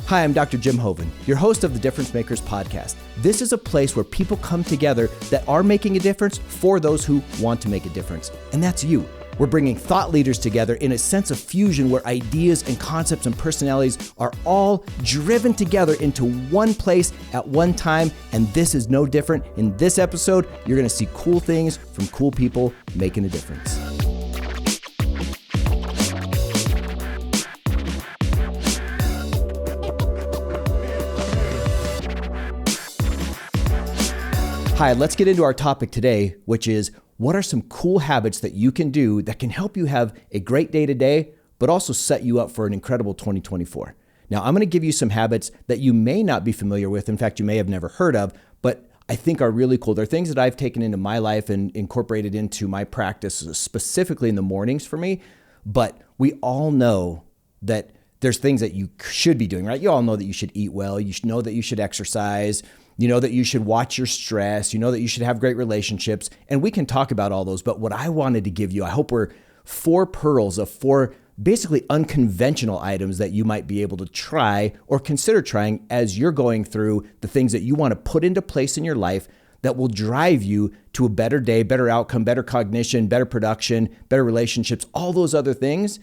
Hi, I'm Dr. Jim Hoven, your host of the Difference Makers podcast. This is a place where people come together that are making a difference for those who want to make a difference, and that's you. We're bringing thought leaders together in a sense of fusion where ideas and concepts and personalities are all driven together into one place at one time, and this is no different. In this episode, you're going to see cool things from cool people making a difference. Hi, let's get into our topic today, which is what are some cool habits that you can do that can help you have a great day today, but also set you up for an incredible 2024. Now, I'm going to give you some habits that you may not be familiar with. In fact, you may have never heard of, but I think are really cool. They're things that I've taken into my life and incorporated into my practice, specifically in the mornings for me. But we all know that there's things that you should be doing, right? You all know that you should eat well. You should know that you should exercise. You know that you should watch your stress. You know that you should have great relationships. And we can talk about all those. But what I wanted to give you, I hope were 4 pearls of 4 basically unconventional items that you might be able to try or consider trying as you're going through the things that you want to put into place in your life that will drive you to a better day, better outcome, better cognition, better production, better relationships, all those other things.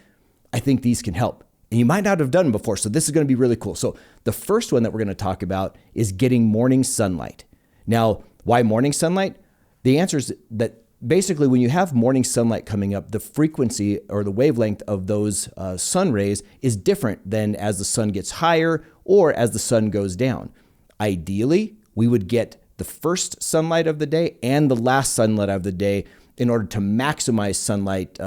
I think these can help. And you might not have done them before, so this is going to be really cool. So the first one that we're going to talk about is getting morning sunlight. Now, why morning sunlight? The answer is that basically when you have morning sunlight coming up, the frequency or the wavelength of those sun rays is different than as the sun gets higher or as the sun goes down. Ideally, we would get the first sunlight of the day and the last sunlight of the day in order to maximize sunlight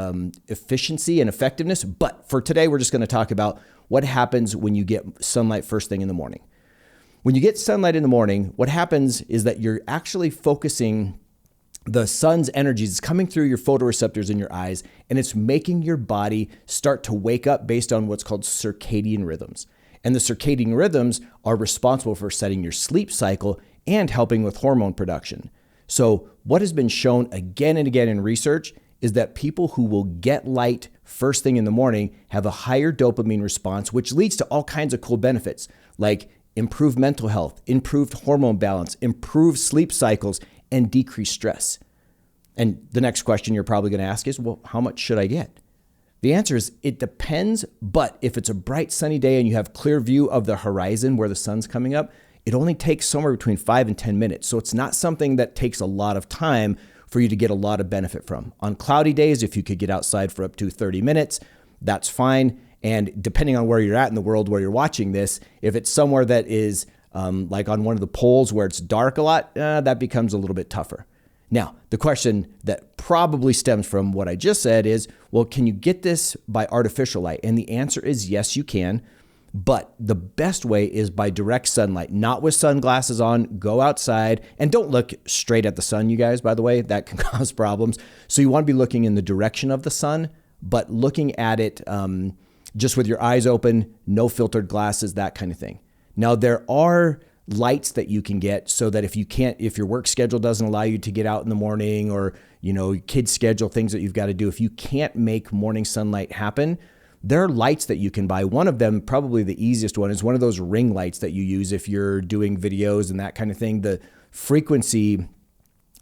efficiency and effectiveness. But for today, we're just going to talk about what happens when you get sunlight first thing in the morning. When you get sunlight in the morning, what happens is that you're actually focusing the sun's energies. It's coming through your photoreceptors in your eyes, and it's making your body start to wake up based on what's called circadian rhythms. And the circadian rhythms are responsible for setting your sleep cycle and helping with hormone production. So what has been shown again and again in research is that people who will get light first thing in the morning have a higher dopamine response, which leads to all kinds of cool benefits like improved mental health, improved hormone balance, improved sleep cycles, and decreased stress. And the next question you're probably going to ask is, well, how much should I get? The answer is it depends, but if it's a bright sunny day and you have clear view of the horizon where the sun's coming up, it only takes somewhere between 5 and 10 minutes. So it's not something that takes a lot of time for you to get a lot of benefit from. On cloudy days, if you could get outside for up to 30 minutes, that's fine. And depending on where you're at in the world where you're watching this, if it's somewhere that is like on one of the poles where it's dark a lot, that becomes a little bit tougher. Now, the question that probably stems from what I just said is, well, can you get this by artificial light? And the answer is yes, you can. But the best way is by direct sunlight, not with sunglasses on. Go outside and don't look straight at the sun, you guys, by the way. That can cause problems. So you want to be looking in the direction of the sun, but looking at it just with your eyes open, no filtered glasses, that kind of thing. Now, there are lights that you can get so that if your work schedule doesn't allow you to get out in the morning or, kids schedule, things that you've got to do, if you can't make morning sunlight happen, there are lights that you can buy. One of them, probably the easiest one, is one of those ring lights that you use if you're doing videos and that kind of thing. The frequency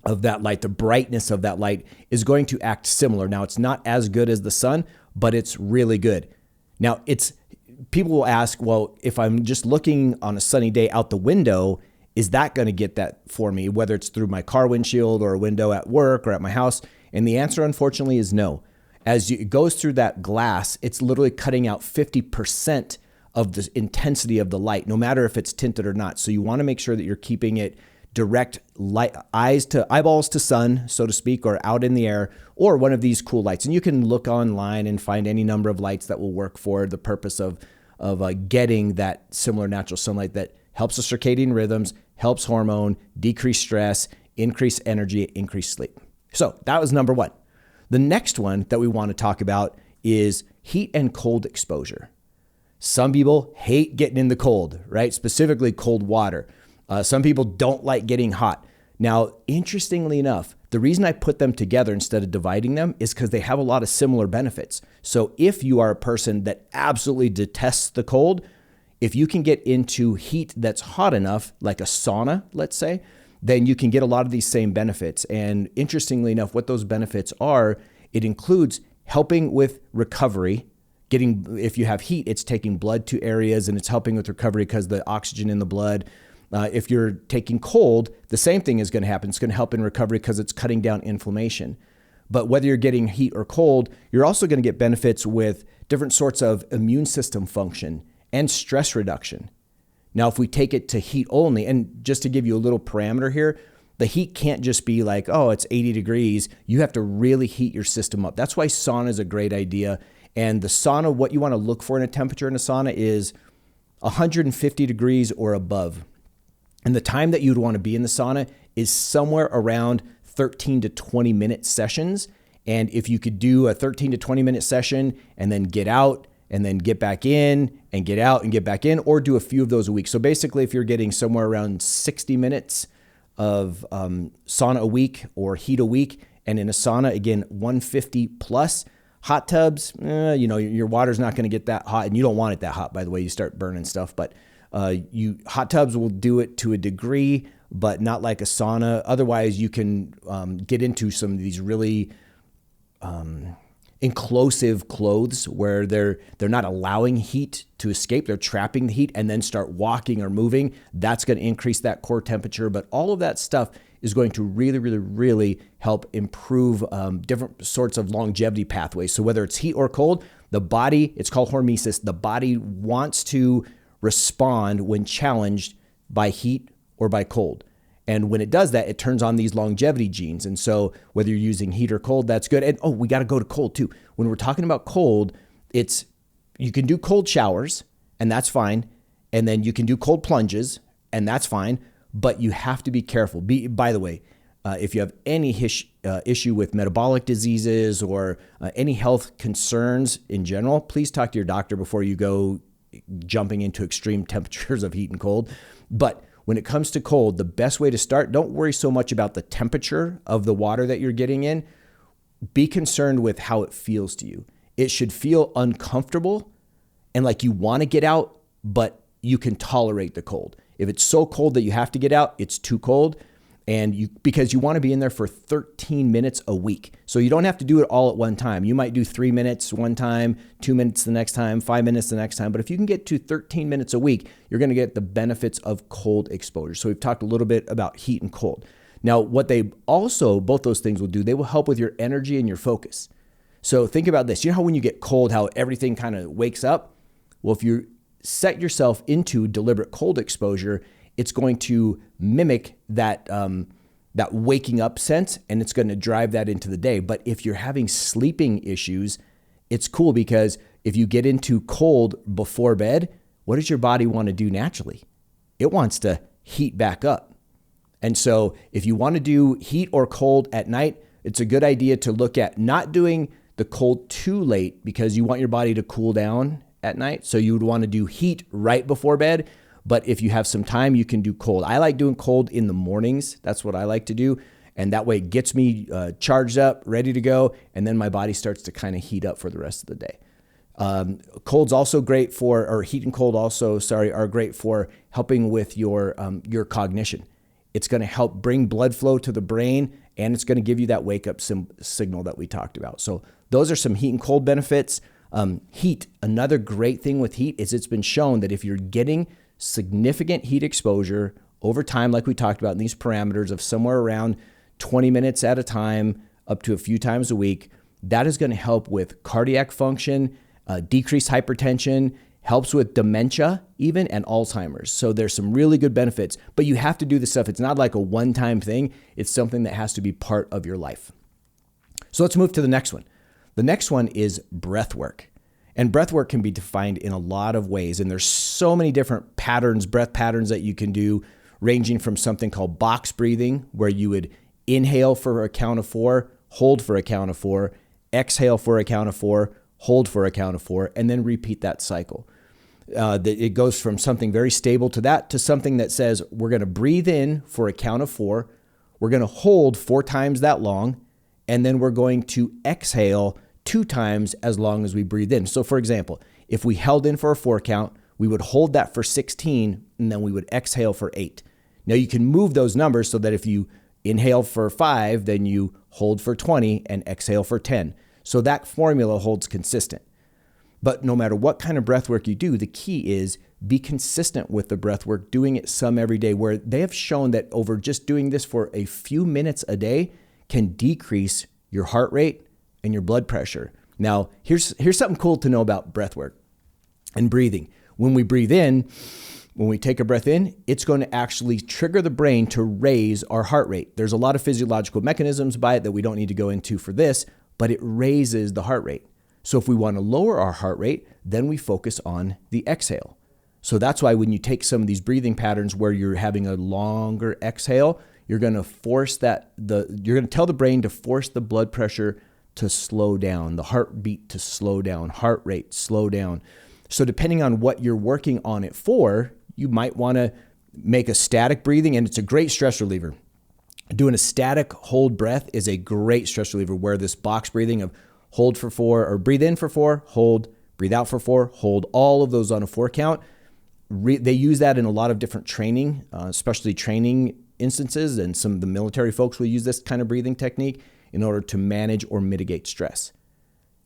of that light, the brightness of that light is going to act similar. Now, it's not as good as the sun, but it's really good. Now, people will ask, well, if I'm just looking on a sunny day out the window, is that going to get that for me, whether it's through my car windshield or a window at work or at my house? And the answer, unfortunately, is no. As it goes through that glass, it's literally cutting out 50% of the intensity of the light, no matter if it's tinted or not. So you want to make sure that you're keeping it direct light, eyeballs to sun, so to speak, or out in the air, or one of these cool lights. And you can look online and find any number of lights that will work for the purpose of getting that similar natural sunlight that helps the circadian rhythms, helps hormone, decrease stress, increase energy, increase sleep. So that was number 1. The next one that we want to talk about is heat and cold exposure. Some people hate getting in the cold, right? Specifically cold water. Some people don't like getting hot. Now, interestingly enough, the reason I put them together instead of dividing them is because they have a lot of similar benefits. So if you are a person that absolutely detests the cold, if you can get into heat that's hot enough, like a sauna, let's say, then you can get a lot of these same benefits. And interestingly enough, what those benefits are, it includes helping with recovery. If you have heat, it's taking blood to areas and it's helping with recovery because the oxygen in the blood. If you're taking cold, the same thing is going to happen. It's going to help in recovery because it's cutting down inflammation. But whether you're getting heat or cold, you're also going to get benefits with different sorts of immune system function and stress reduction. Now, if we take it to heat only, and just to give you a little parameter here, the heat can't just be like, oh, it's 80 degrees. You have to really heat your system up. That's why sauna is a great idea. And the sauna, what you want to look for in a temperature in a sauna is 150 degrees or above. And the time that you'd want to be in the sauna is somewhere around 13 to 20 minute sessions. And if you could do a 13 to 20 minute session and then get out and then get back in and get out and get back in, or do a few of those a week. So basically, if you're getting somewhere around 60 minutes of sauna a week or heat a week, and in a sauna, again, 150 plus. Hot tubs, your water's not going to get that hot, and you don't want it that hot, by the way. You start burning stuff, but hot tubs will do it to a degree, but not like a sauna. Otherwise, you can get into some of these really inclusive clothes where they're not allowing heat to escape. They're trapping the heat and then start walking or moving. That's going to increase that core temperature. But all of that stuff is going to really, really, really help improve different sorts of longevity pathways. So whether it's heat or cold, the body, it's called hormesis, the body wants to respond when challenged by heat or by cold. And when it does that, it turns on these longevity genes. And so whether you're using heat or cold, that's good. And we got to go to cold too. When we're talking about cold, you can do cold showers and that's fine. And then you can do cold plunges and that's fine. But you have to be careful. By the way, if you have any issue with metabolic diseases or any health concerns in general, please talk to your doctor before you go jumping into extreme temperatures of heat and cold. But when it comes to cold, the best way to start, don't worry so much about the temperature of the water that you're getting in. Be concerned with how it feels to you. It should feel uncomfortable and like you want to get out, but you can tolerate the cold. If it's so cold that you have to get out, it's too cold. Because you want to be in there for 13 minutes a week. So you don't have to do it all at one time. You might do 3 minutes one time, 2 minutes the next time, 5 minutes the next time. But if you can get to 13 minutes a week, you're going to get the benefits of cold exposure. So we've talked a little bit about heat and cold. Now, what both those things will do, they will help with your energy and your focus. So think about this. You know how when you get cold, how everything kind of wakes up? Well, if you set yourself into deliberate cold exposure, it's going to mimic that waking up sense, and it's going to drive that into the day. But if you're having sleeping issues, it's cool because if you get into cold before bed, what does your body want to do naturally? It wants to heat back up. And so if you want to do heat or cold at night, it's a good idea to look at not doing the cold too late because you want your body to cool down at night. So you would want to do heat right before bed. But if you have some time, you can do cold. I like doing cold in the mornings. That's what I like to do. And that way it gets me charged up, ready to go. And then my body starts to kind of heat up for the rest of the day. Cold's also great heat and cold also, are great for helping with your cognition. It's going to help bring blood flow to the brain, and it's going to give you that wake up signal that we talked about. So those are some heat and cold benefits. Heat, another great thing with heat is it's been shown that if you're getting significant heat exposure over time, like we talked about in these parameters of somewhere around 20 minutes at a time, up to a few times a week, that is going to help with cardiac function, decreased hypertension, helps with dementia even, and Alzheimer's. So there's some really good benefits, but you have to do this stuff. It's not like a one-time thing. It's something that has to be part of your life. So let's move to the next one. The next one is breathwork. And breathwork can be defined in a lot of ways. And there's so many different breath patterns that you can do, ranging from something called box breathing, where you would inhale for a count of 4, hold for a count of 4, exhale for a count of 4, hold for a count of 4, and then repeat that cycle. It goes from something very stable to that to something that says we're going to breathe in for a count of 4, we're going to hold 4 times that long, and then we're going to exhale 2 times as long as we breathe in. So for example, if we held in for a 4 count, we would hold that for 16, and then we would exhale for 8. Now you can move those numbers so that if you inhale for 5, then you hold for 20 and exhale for 10. So that formula holds consistent. But no matter what kind of breath work you do, the key is be consistent with the breath work, doing it some every day, where they have shown that over just doing this for a few minutes a day can decrease your heart rate and your blood pressure. Now, here's something cool to know about breath work and breathing. When we breathe in, when we take a breath in, it's going to actually trigger the brain to raise our heart rate. There's a lot of physiological mechanisms by it that we don't need to go into for this, but it raises the heart rate. So if we want to lower our heart rate, then we focus on the exhale. So that's why when you take some of these breathing patterns where you're having a longer exhale, you're going to you're going to tell the brain to force the blood pressure to slow down, the heartbeat to slow down, heart rate slow down. So depending on what you're working on it for, you might want to make a static breathing, and it's a great stress reliever. Doing a static hold breath is a great stress reliever, where this box breathing of hold for 4, or breathe in for 4, hold, breathe out for 4, hold, all of those on a 4 count. They use that in a lot of different training, especially training instances, and some of the military folks will use this kind of breathing technique in order to manage or mitigate stress.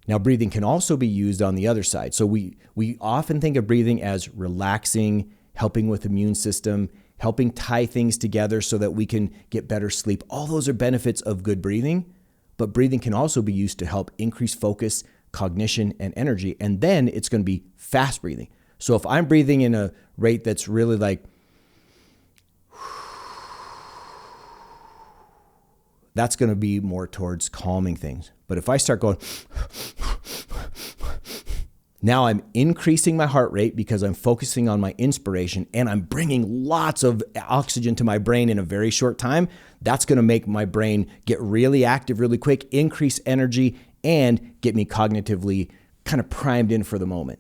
Now, breathing can also be used on the other side. So we often think of breathing as relaxing, helping with immune system, helping tie things together so that we can get better sleep. All those are benefits of good breathing, but breathing can also be used to help increase focus, cognition, and energy. And then it's going to be fast breathing. So if I'm breathing in a rate that's really like, that's going to be more towards calming things. But if I start going, now I'm increasing my heart rate because I'm focusing on my inspiration, and I'm bringing lots of oxygen to my brain in a very short time. That's going to make my brain get really active really quick, increase energy, and get me cognitively kind of primed in for the moment.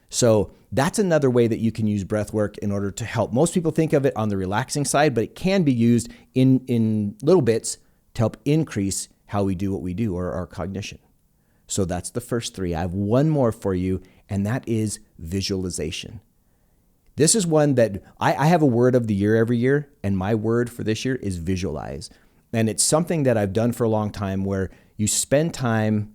So that's another way that you can use breath work in order to help. Most people think of it on the relaxing side, but it can be used in little bits to help increase how we do what we do, or our cognition. So that's the first 3. I have one more for you, and that is visualization. This is one that I have a word of the year every year, and my word for this year is visualize. And it's something that I've done for a long time, where you spend time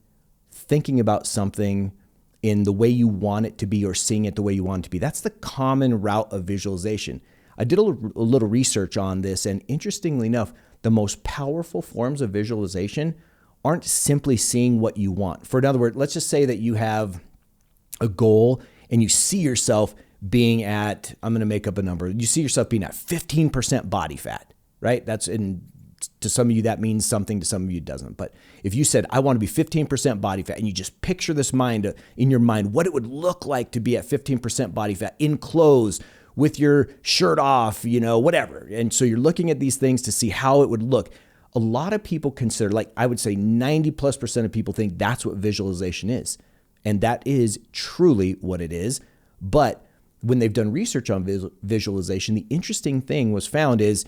thinking about something in the way you want it to be, or seeing it the way you want it to be. That's the common route of visualization. I did a little research on this, and interestingly enough, the most powerful forms of visualization aren't simply seeing what you want. For in other words, let's just say that you have a goal and you see yourself being at, I'm going to make up a number, you see yourself being at 15% body fat, right? To some of you that means something, to some of you it doesn't. But if you said, I want to be 15% body fat, and you just picture this in your mind, what it would look like to be at 15% body fat in clothes, with your shirt off, whatever. And so you're looking at these things to see how it would look. A lot of people consider, like I would say 90+% of people think that's what visualization is. And that is truly what it is. But when they've done research on visualization, the interesting thing was found is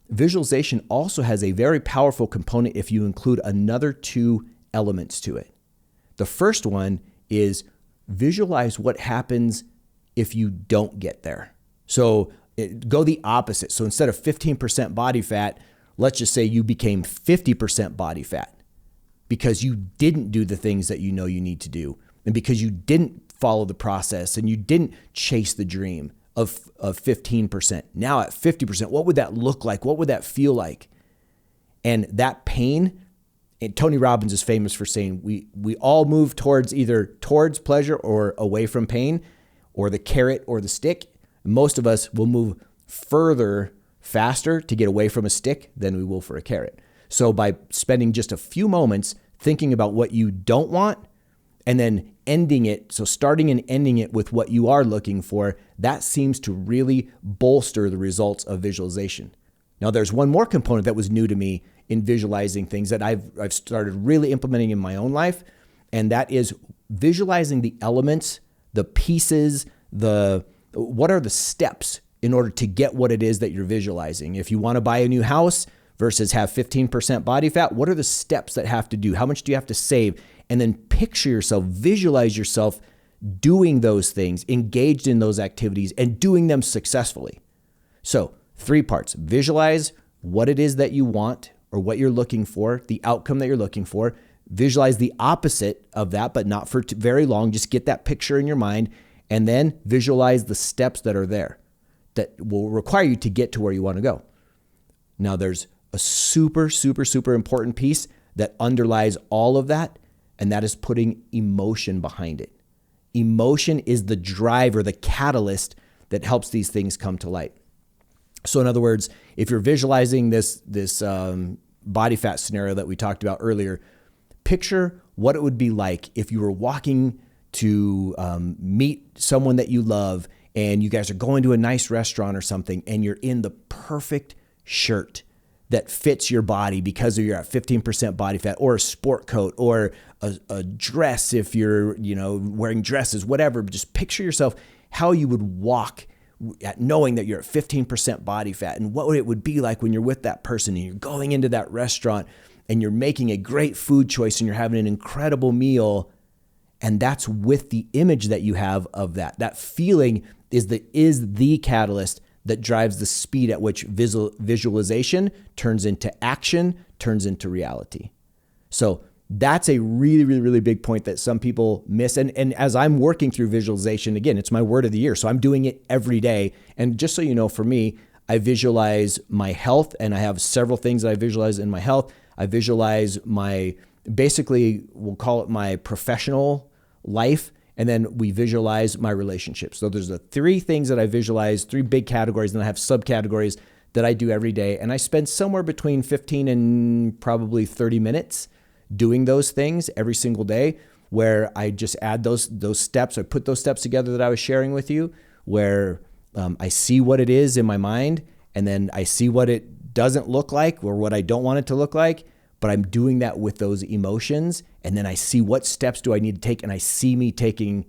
visualization also has a very powerful component if you include another 2 elements to it. The first one is visualize what happens if you don't get there. So go the opposite. So instead of 15% body fat, let's just say you became 50% body fat because you didn't do the things that you know you need to do, and because you didn't follow the process and you didn't chase the dream of 15%. Now at 50%, what would that look like? What would that feel like? And that pain, and Tony Robbins is famous for saying we all move towards pleasure or away from pain, or the carrot or the stick. Most of us will move faster to get away from a stick than we will for a carrot. So by spending just a few moments thinking about what you don't want, and then ending it, so starting and ending it with what you are looking for, that seems to really bolster the results of visualization. Now, there's one more component that was new to me in visualizing things that I've started really implementing in my own life, and that is visualizing the elements, the pieces, what are the steps in order to get what it is that you're visualizing. If you want to buy a new house versus have 15% body fat, what are the steps that have to do? How much do you have to save? And then picture yourself, visualize yourself doing those things, engaged in those activities, and doing them successfully. So 3 parts: visualize what it is that you want or what you're looking for, the outcome that you're looking for. Visualize the opposite of that, but not for very long. Just get that picture in your mind, and then visualize the steps that are there that will require you to get to where you want to go. Now, there's a super, super, super important piece that underlies all of that, and that is putting emotion behind it. Emotion is the driver, the catalyst that helps these things come to light. So in other words, if you're visualizing this body fat scenario that we talked about earlier, picture what it would be like if you were walking to meet someone that you love, and you guys are going to a nice restaurant or something, and you're in the perfect shirt that fits your body because you're at 15% body fat, or a sport coat, or a dress if you're wearing dresses, whatever. Just picture yourself how you would walk at knowing that you're at 15% body fat, and what it would be like when you're with that person and you're going into that restaurant and you're making a great food choice and you're having an incredible meal. And that's with the image that you have of that. That feeling is the catalyst that drives the speed at which visualization turns into action, turns into reality. So that's a really, really, really big point that some people miss. And as I'm working through visualization, again, it's my word of the year. So I'm doing it every day. And just so you know, for me, I visualize my health, and I have several things that I visualize in my health. I visualize basically, we'll call it my professional life. And then we visualize my relationships. So there's the 3 things that I visualize, 3 big categories, and I have subcategories that I do every day. And I spend somewhere between 15 and probably 30 minutes doing those things every single day, where I just add those steps. I put those steps together that I was sharing with you, where I see what it is in my mind, and then I see what it doesn't look like or what I don't want it to look like. But I'm doing that with those emotions, and then I see what steps do I need to take, and I see me taking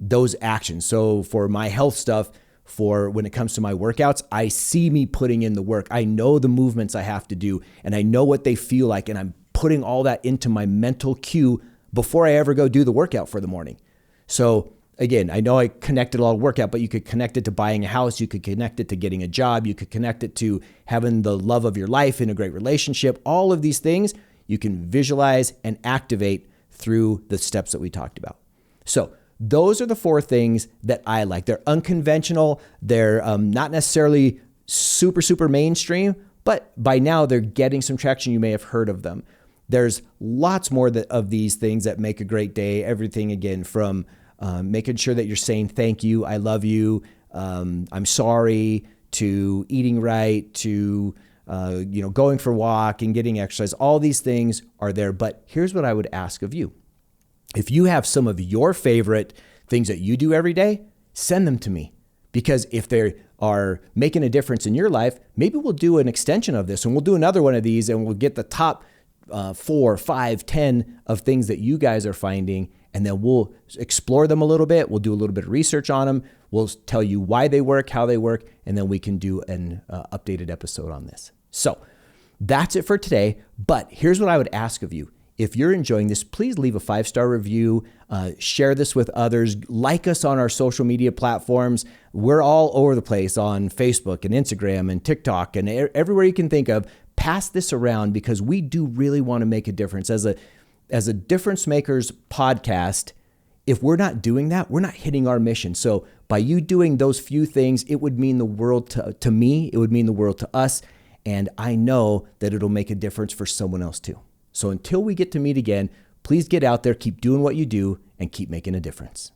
those actions. So for my health stuff, for when it comes to my workouts, I see me putting in the work. I know the movements I have to do, and I know what they feel like, and I'm putting all that into my mental queue before I ever go do the workout for the morning. So again, I know I connected a lot of workout, but you could connect it to buying a house. You could connect it to getting a job. You could connect it to having the love of your life in a great relationship. All of these things you can visualize and activate through the steps that we talked about. So those are the 4 things that I like. They're unconventional. They're not necessarily super, super mainstream, but by now they're getting some traction. You may have heard of them. There's lots more of these things that make a great day. Everything, again, from making sure that you're saying thank you, I love you, I'm sorry, to eating right, to going for a walk and getting exercise. All these things are there. But here's what I would ask of you. If you have some of your favorite things that you do every day, send them to me. Because if they are making a difference in your life, maybe we'll do an extension of this, and we'll do another one of these, and we'll get the top 4, 5, 10 of things that you guys are finding, and then we'll explore them a little bit. We'll do a little bit of research on them. We'll tell you why they work, how they work, and then we can do an updated episode on this. So that's it for today. But here's what I would ask of you. If you're enjoying this, please leave a 5-star review, share this with others, like us on our social media platforms. We're all over the place on Facebook and Instagram and TikTok and everywhere you can think of. Pass this around, because we do really want to make a difference. As a Difference Makers podcast, if we're not doing that, we're not hitting our mission. So by you doing those few things, it would mean the world to me. It would mean the world to us. And I know that it'll make a difference for someone else too. So until we get to meet again, please get out there, keep doing what you do, and keep making a difference.